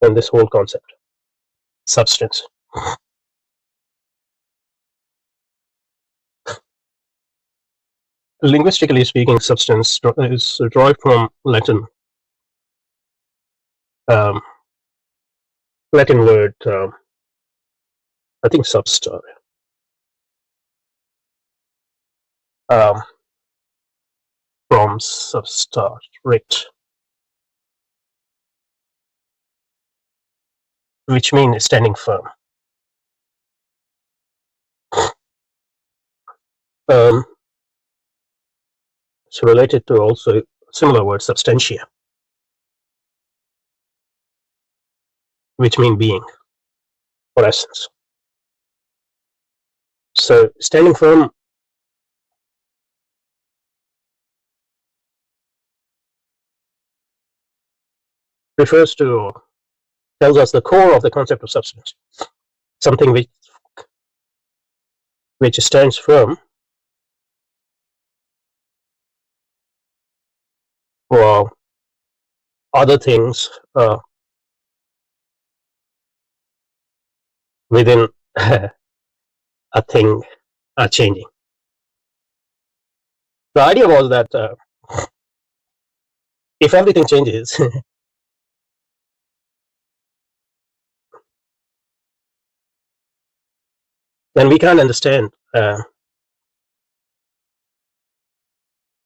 in this whole concept, substance. Linguistically speaking, substance is derived from Latin word, I think substar, from substrate, which means standing firm. So related to also similar word substantia, which mean being or essence. So standing firm refers to, or tells us the core of the concept of substance, something which stands firm while other things within a thing are changing. The idea was that if everything changes, then we can't understand,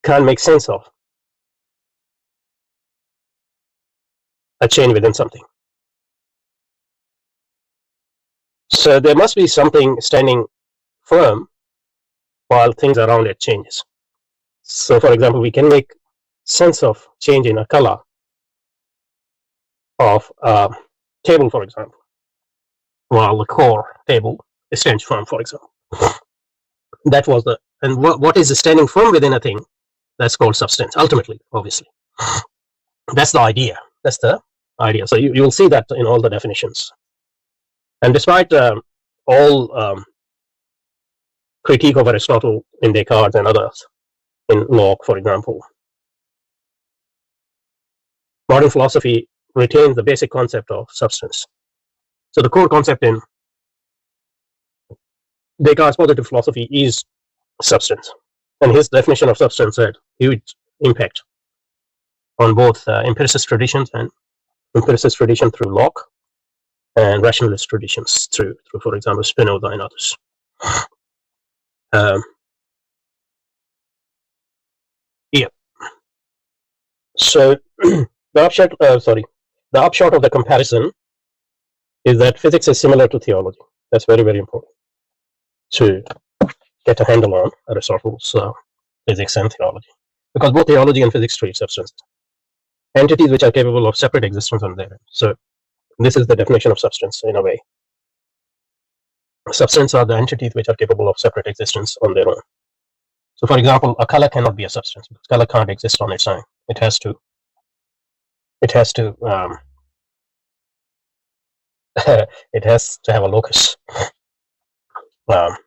can't make sense of a change within something. So there must be something standing firm while things around it changes. So for example, we can make sense of change in a color of a table, for example, while the core table stands firm, for example. That was the, and what is standing firm within a thing? That's called substance, ultimately, obviously. That's the idea. That's the idea. So you will see that in all the definitions. And despite all critique of Aristotle in Descartes and others in Locke, for example, modern philosophy retains the basic concept of substance. So the core concept in Descartes' positive philosophy is substance, and his definition of substance had huge impact on both empiricist traditions and empiricist tradition through Locke, and rationalist traditions through for example, Spinoza and others. Yeah. So the upshot of the comparison is that physics is similar to theology. That's very, very important to get a handle on Aristotle's physics and theology, because both theology and physics treat substances, entities which are capable of separate existence on their own. So this is the definition of substance in a way. Substance are the entities which are capable of separate existence on their own. So for example, a color cannot be a substance because color can't exist on its own. It has to it has to have a locus. But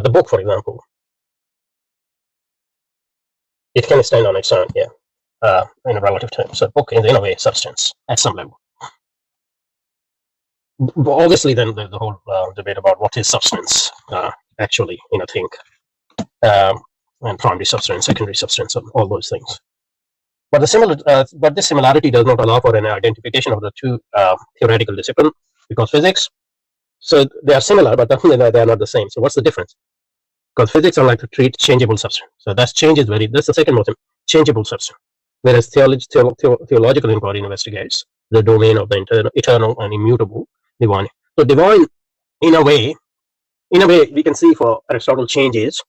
the book, for example, it can stand on its own, yeah, in a relative term. So book is in a way substance at some level. Obviously, then the whole debate about what is substance actually in a thing, and primary substance, secondary substance, and all those things. But this similarity does not allow for an identification of the two theoretical disciplines, because physics. So they are similar, but definitely they are not the same. So what's the difference? Because physics are like to treat changeable substance. So that's the second most changeable substance. Whereas theological inquiry investigates the domain of the eternal and immutable divine. So divine, in a way, we can see for Aristotle changes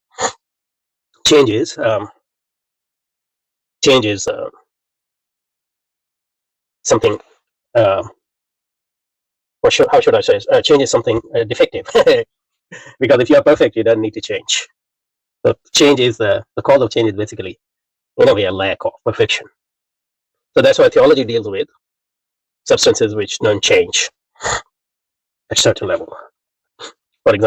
something. How should I say? Changes something defective. Because if you are perfect, you don't need to change. So change is the cause of change is basically, in a way, a lack of perfection. So that's why theology deals with substances which don't change at a certain level. For example,